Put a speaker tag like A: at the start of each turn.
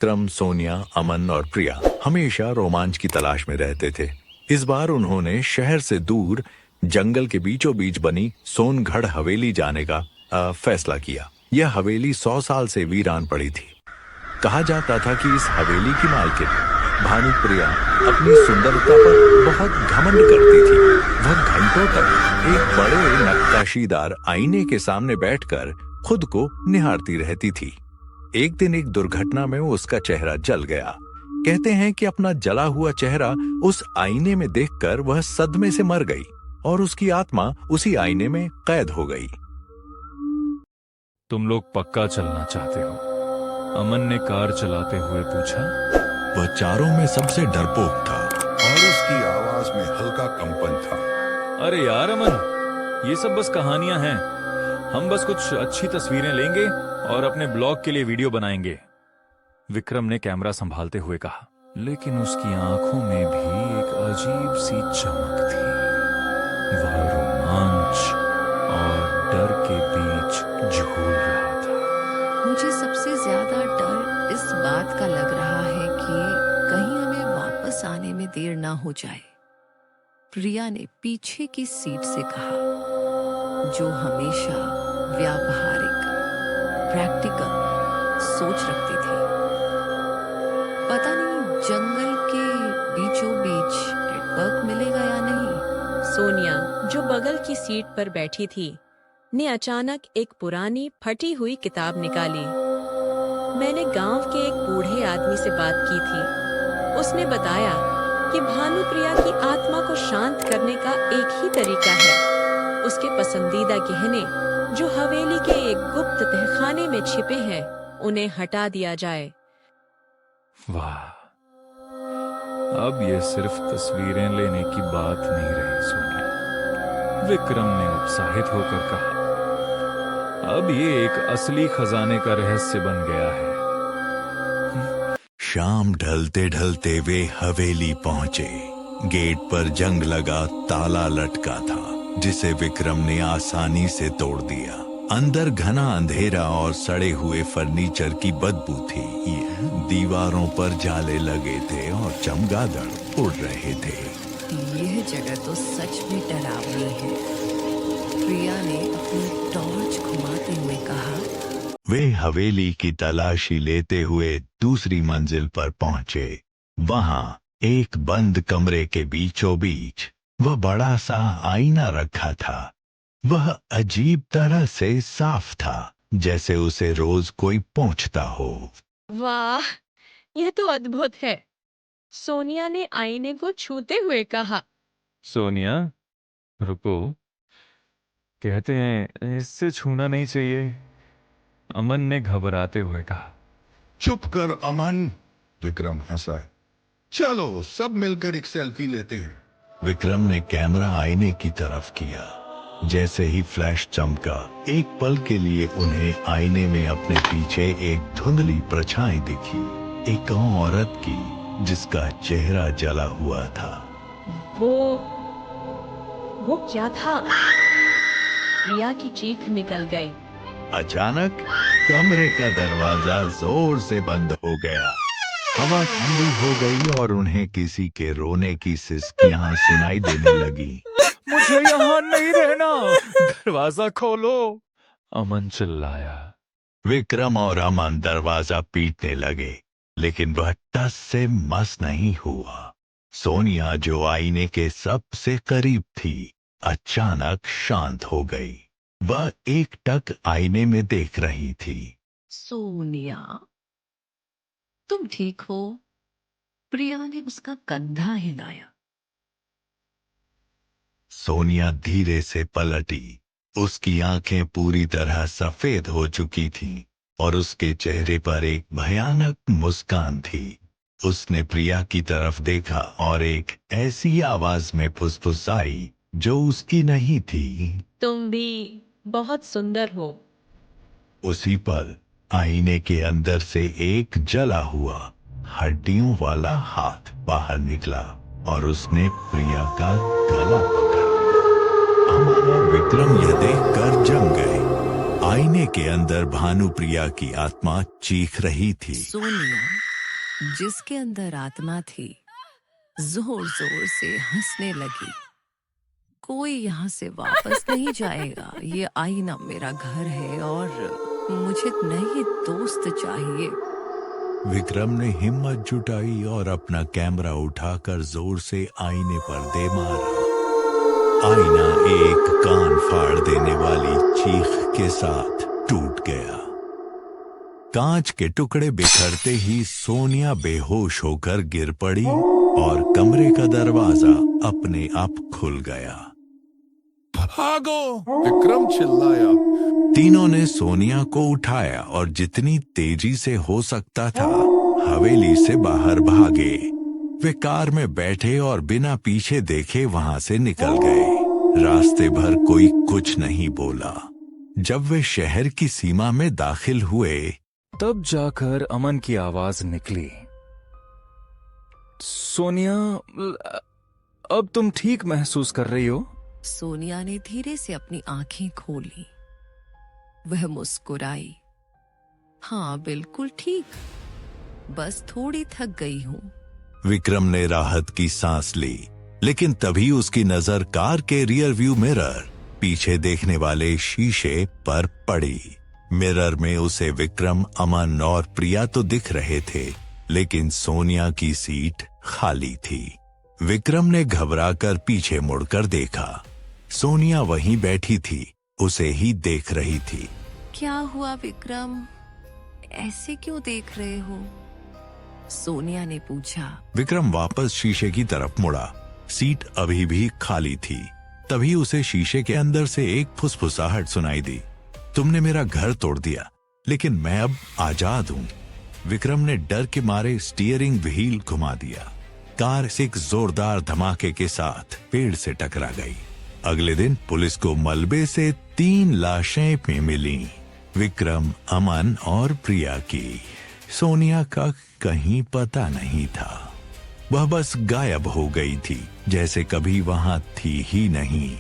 A: विक्रम, सोनिया, अमन और प्रिया हमेशा रोमांच की तलाश में रहते थे। इस बार उन्होंने शहर से दूर जंगल के बीचों बीच बनी सोनगढ़ हवेली जाने का फैसला किया। यह हवेली 100 साल से वीरान पड़ी थी। कहा जाता था कि इस हवेली की मालकिन भानुप्रिया अपनी सुंदरता पर बहुत घमंड करती थी। वह घंटों तक एक बड़े नक्काशीदार आईने के सामने बैठकर खुद को निहारती रहती थी। एक दिन एक दुर्घटना में उसका चेहरा जल गया। कहते हैं कि अपना जला हुआ चेहरा उस आईने में देखकर वह सदमे से मर गई और उसकी आत्मा उसी आईने में कैद हो गई।
B: तुम लोग पक्का चलना चाहते हो? अमन ने कार चलाते हुए पूछा।
A: वह चारों में सबसे डरपोक था
C: और उसकी आवाज में हल्का कंपन था।
B: अरे यार अमन, ये सब बस कहानियां हैं। हम बस कुछ अच्छी तस्वीरें लेंगे और अपने ब्लॉग के लिए वीडियो बनाएंगे। विक्रम ने कैमरा संभालते हुए कहा। लेकिन उसकी आंखों में भी एक अजीब सी चमक थी। वह रोमांच और डर के बीच झूल रहा था।
D: मुझे सबसे ज्यादा डर इस बात का लग रहा है कि कहीं हमें वापस आने में देर ना हो जाए, प्रिया ने पीछे की सीट से कहा, जो हमेशा व्यावहारिक, प्रैक्टिकल सोच रखती थी। पता नहीं जंगल के बीचों बीच नेटवर्क मिलेगा या नहीं।
E: सोनिया, जो बगल की सीट पर बैठी थी, ने अचानक एक पुरानी फटी हुई किताब निकाली। मैंने गांव के एक बूढ़े आदमी से बात की थी। उसने बताया कि भानुप्रिया की आत्मा को शांत करने का एक ही तरीका है। उसके पसंदीदा गहने जो हवेली के एक गुप्त तहखाने में छिपे हैं, उन्हें हटा दिया जाए।
B: वाह, अब ये सिर्फ तस्वीरें लेने की बात नहीं रही सोनिया, विक्रम ने उत्साहित होकर कहा। अब ये एक असली खजाने का रहस्य बन गया है।
A: शाम ढलते ढलते वे हवेली पहुंचे। गेट पर जंग लगा ताला लटका था, जिसे विक्रम ने आसानी से तोड़ दिया। अंदर घना अंधेरा और सड़े हुए फर्नीचर की बदबू थी। दीवारों पर जाले लगे थे और चमगादड़ उड़ रहे थे।
D: यह जगह तो सच में डरावनी है, प्रिया ने अपनी टॉर्च घुमाते हुए कहा।
A: वे हवेली की तलाशी लेते हुए दूसरी मंजिल पर पहुंचे। वहां एक बंद कमरे के बीचों बीच वह बड़ा सा आईना रखा था। वह अजीब तरह से साफ था, जैसे उसे रोज कोई पोंछता हो।
E: वाह, यह तो अद्भुत है, सोनिया ने आईने को छूते हुए कहा।
B: सोनिया, रुको, कहते हैं इससे छूना नहीं चाहिए, अमन ने घबराते हुए कहा।
C: चुप कर अमन, विक्रम हंसा। चलो सब मिलकर एक सेल्फी लेते हैं।
A: विक्रम ने कैमरा आईने की तरफ किया। जैसे ही फ्लैश चमका, एक पल के लिए उन्हें आईने में अपने पीछे एक धुंधली परछाई दिखी। एक औरत की, जिसका चेहरा जला हुआ था।
E: वो क्या था? प्रिया की चीख निकल गई।
A: अचानक कमरे का दरवाजा जोर से बंद हो गया। हवा ठंडी हो गई और उन्हें किसी के रोने की सिसकियां सुनाई देने लगी।
B: मुझे यहाँ नहीं रहना, दरवाजा खोलो, अमन चिल्लाया।
A: विक्रम और अमन दरवाजा पीटने लगे, लेकिन वह टस से मस नहीं हुआ। सोनिया, जो आईने के सबसे करीब थी, अचानक शांत हो गई। वह एकटक आईने में देख रही थी।
D: सोनिया, तुम ठीक हो? प्रिया ने उसका कंधा हिलाया।
A: सोनिया धीरे से पलटी। उसकी आंखें पूरी तरह सफेद हो चुकी थीं और उसके चेहरे पर एक भयानक मुस्कान थी। उसने प्रिया की तरफ देखा और एक ऐसी आवाज में फुसफुसाई जो उसकी नहीं थी।
E: तुम भी बहुत सुंदर हो।
A: उसी पल आईने के अंदर से एक जला हुआ हड्डियों वाला हाथ बाहर निकला और उसने प्रिया का गला पकड़ा। अमन और विक्रम यह देखकर जम गए। आईने के अंदर भानुप्रिया की आत्मा चीख रही थी।
D: सोनिया, जिसके अंदर आत्मा थी जोर जोर से हंसने लगी। कोई यहाँ से वापस नहीं जाएगा। ये आईना मेरा घर है और मुझे नई दोस्त चाहिए।
A: विक्रम ने हिम्मत जुटाई और अपना कैमरा उठाकर जोर से आईने पर दे मारा। आईना एक कान फाड़ देने वाली चीख के साथ टूट गया। कांच के टुकड़े बिखरते ही सोनिया बेहोश होकर गिर पड़ी और कमरे का दरवाजा अपने आप खुल गया।
C: भागो! विक्रम चिल्लाया।
A: तीनों ने सोनिया को उठाया और जितनी तेजी से हो सकता था हवेली से बाहर भागे। वे कार में बैठे और बिना पीछे देखे वहां से निकल गए। रास्ते भर कोई कुछ नहीं बोला। जब वे शहर की सीमा में दाखिल हुए
B: तब जाकर अमन की आवाज निकली। सोनिया, अब तुम ठीक महसूस कर रही हो?
D: सोनिया ने धीरे से अपनी आंखें खोली। वह मुस्कुराई। हाँ, बिल्कुल ठीक। बस थोड़ी थक गई हूँ।
A: विक्रम ने राहत की सांस ली, लेकिन तभी उसकी नजर कार के रियर व्यू मिरर, पीछे देखने वाले शीशे पर पड़ी। मिरर में उसे विक्रम, अमन और प्रिया तो दिख रहे थे, लेकिन सोनिया की सीट खाली थी। विक्रम ने घबराकर पीछे मुड़कर देखा। सोनिया वहीं बैठी थी, उसे ही देख रही थी।
D: क्या हुआ विक्रम? ऐसे क्यों देख रहे हो? सोनिया ने पूछा।
A: विक्रम वापस शीशे की तरफ मुड़ा। सीट अभी भी खाली थी। तभी उसे शीशे के अंदर से एक फुसफुसाहट सुनाई दी। तुमने मेरा घर तोड़ दिया, लेकिन मैं अब आजाद हूँ। विक्रम ने डर के मारे स्टीयरिंग व्हील घुमा दिया। कार एक जोरदार धमाके के साथ पेड़ से टकरा गई। अगले दिन पुलिस को मलबे से 3 लाशें मिली। विक्रम, अमन और प्रिया की। सोनिया का कहीं पता नहीं था। वह बस गायब हो गई थी, जैसे कभी वहां थी ही नहीं।